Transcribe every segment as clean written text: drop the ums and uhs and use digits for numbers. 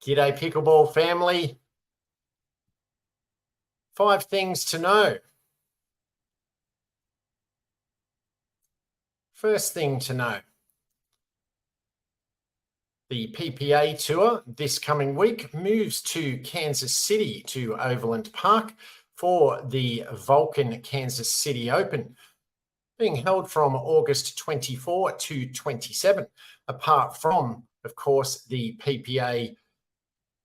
G'day Pickleball family. 5 things to know. First thing to know. The PPA Tour this coming week moves to Kansas City to Overland Park for the Vulcan Kansas City Open, being held from August 24 to 27, apart from, of course, the PPA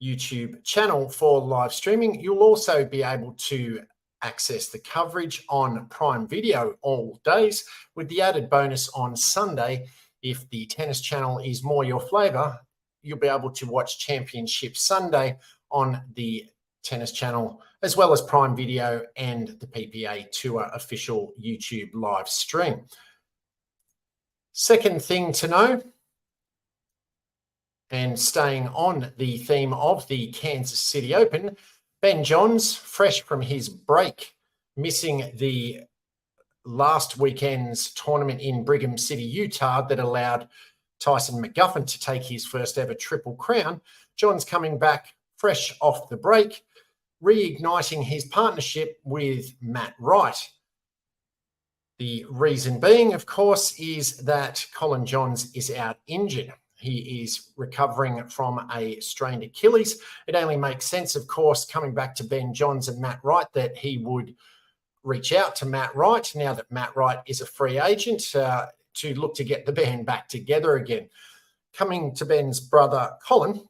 YouTube channel for live streaming. You'll also be able to access the coverage on Prime Video all days, with the added bonus on Sunday. If the tennis channel is more your flavour, you'll be able to watch Championship Sunday on the tennis channel, as well as Prime Video and the PPA Tour official YouTube live stream. Second thing to know, and staying on the theme of the Kansas City Open, Ben Johns, fresh from his break, missing the last weekend's tournament in Brigham City, Utah, that allowed Tyson McGuffin to take his first ever Triple Crown. Johns coming back fresh off the break, reigniting his partnership with Matt Wright. The reason being, of course, is that Colin Johns is out injured. He is recovering from a strained Achilles. It only makes sense, of course, coming back to Ben Johns and Matt Wright, that he would reach out to Matt Wright now that Matt Wright is a free agent to look to get the band back together again. Coming to Ben's brother, Colin,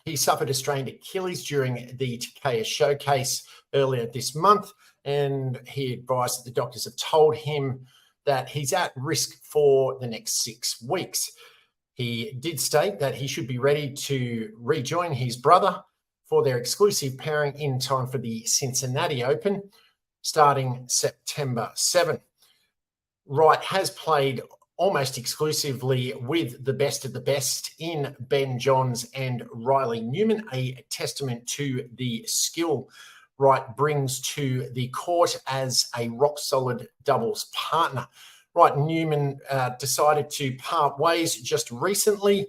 he suffered a strained Achilles during the Takea Showcase earlier this month, and he advised that the doctors have told him that he's at risk for the next 6 weeks. He did state that he should be ready to rejoin his brother for their exclusive pairing in time for the Cincinnati Open, starting September 7. Wright has played almost exclusively with the best of the best in Ben Johns and Riley Newman, a testament to the skill Wright brings to the court as a rock-solid doubles partner. Wright and Newman decided to part ways just recently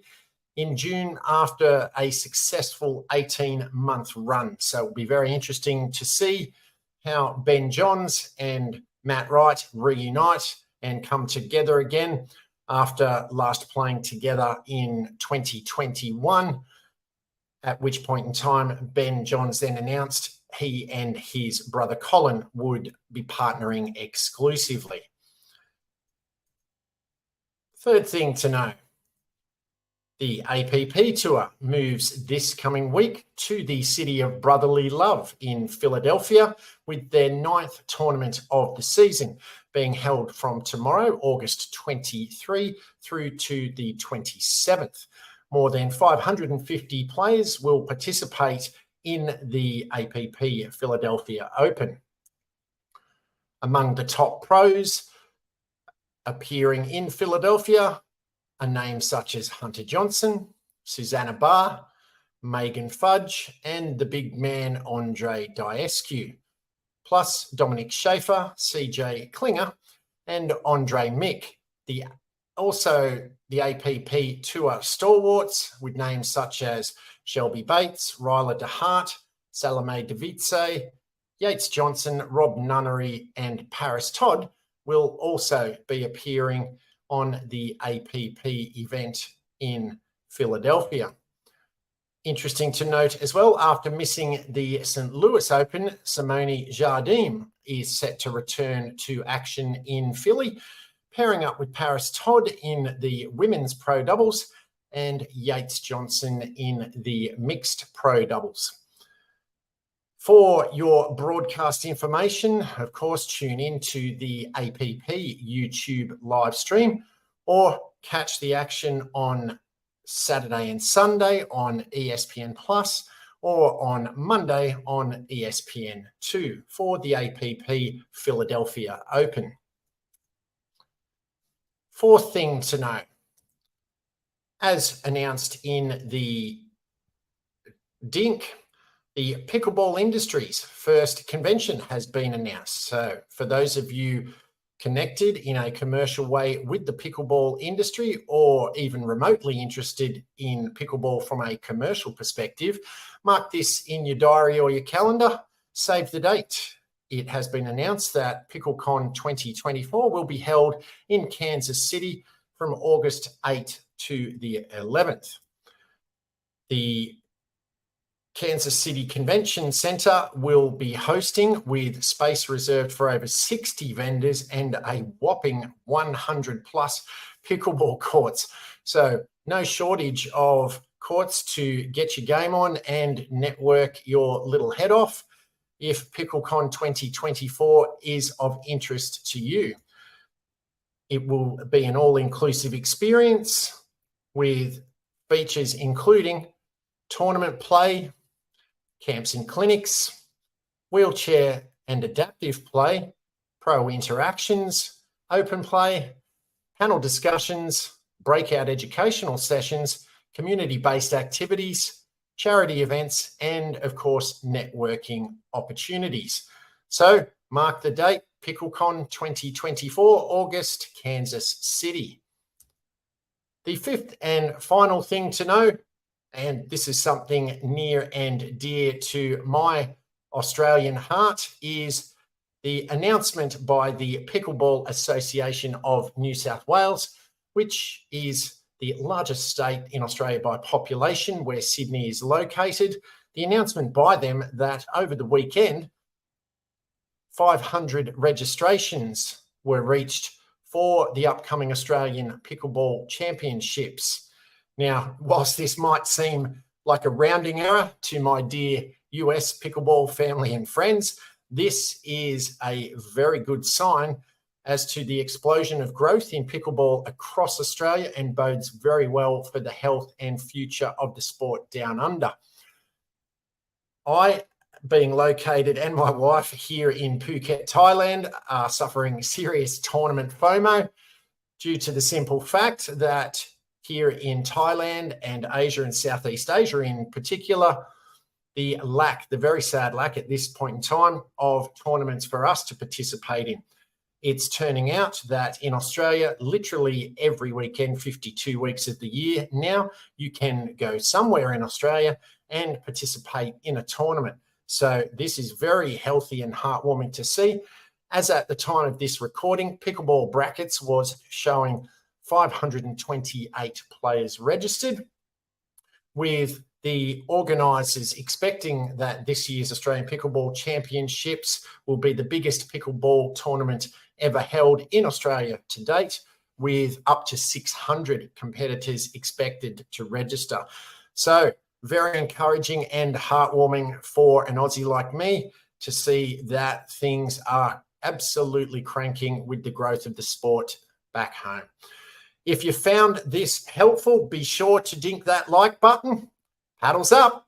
in June after a successful 18-month run. So it'll be very interesting to see how Ben Johns and Matt Wright reunite and come together again after last playing together in 2021, at which point in time Ben Johns then announced he and his brother Colin would be partnering exclusively. Third thing to know, the APP Tour moves this coming week to the city of brotherly love in Philadelphia, with their 9th tournament of the season being held from tomorrow, August 23 through to the 27th. More than 550 players will participate in the APP Philadelphia Open. Among the top pros appearing in Philadelphia are names such as Hunter Johnson, Susanna Barr, Megan Fudge, and the big man Andre Diescu, plus Dominic Schaefer, CJ Klinger, and Andre Mick. Also the APP Tour stalwarts with names such as Shelby Bates, Ryla DeHart, Salome DeVitze, Yates Johnson, Rob Nunnery, and Paris Todd will also be appearing on the APP event in Philadelphia. Interesting to note as well, after missing the St. Louis Open, Simone Jardim is set to return to action in Philly, pairing up with Paris Todd in the women's pro doubles and Yates Johnson in the mixed pro doubles. For your broadcast information, of course, tune into the APP YouTube live stream or catch the action on Saturday and Sunday on ESPN Plus or on Monday on ESPN2 for the APP Philadelphia Open. Fourth thing to know, as announced in the DINK, the pickleball industry's first convention has been announced. So for those of you connected in a commercial way with the pickleball industry, or even remotely interested in pickleball from a commercial perspective, mark this in your diary or your calendar. Save the date. It has been announced that PickleCon 2024 will be held in Kansas City from August 8th to the 11th. The Kansas City Convention Center will be hosting, with space reserved for over 60 vendors and a whopping 100 plus pickleball courts. So no shortage of courts to get your game on and network your little head off if PickleCon 2024 is of interest to you. It will be an all-inclusive experience with features including tournament play, camps and clinics, wheelchair and adaptive play, pro interactions, open play, panel discussions, breakout educational sessions, community-based activities, charity events, and of course, networking opportunities. So mark the date, PickleCon 2024, August, Kansas City. The fifth and final thing to know, and this is something near and dear to my Australian heart, is the announcement by the Pickleball Association of New South Wales, which is the largest state in Australia by population, where Sydney is located. The announcement by them that over the weekend, 500 registrations were reached for the upcoming Australian Pickleball Championships. Now, whilst this might seem like a rounding error to my dear US pickleball family and friends, this is a very good sign as to the explosion of growth in pickleball across Australia, and bodes very well for the health and future of the sport down under. I, being located, and my wife here in Phuket, Thailand, are suffering serious tournament FOMO due to the simple fact that here in Thailand and Asia and Southeast Asia in particular, the very sad lack at this point in time of tournaments for us to participate in. It's turning out that in Australia, literally every weekend, 52 weeks of the year now, you can go somewhere in Australia and participate in a tournament. So this is very healthy and heartwarming to see. As at the time of this recording, Pickleball Brackets was showing 528 players registered, with the organisers expecting that this year's Australian Pickleball Championships will be the biggest pickleball tournament ever held in Australia to date, with up to 600 competitors expected to register. So very encouraging and heartwarming for an Aussie like me to see that things are absolutely cranking with the growth of the sport back home. If you found this helpful, be sure to dink that like button. Paddles up.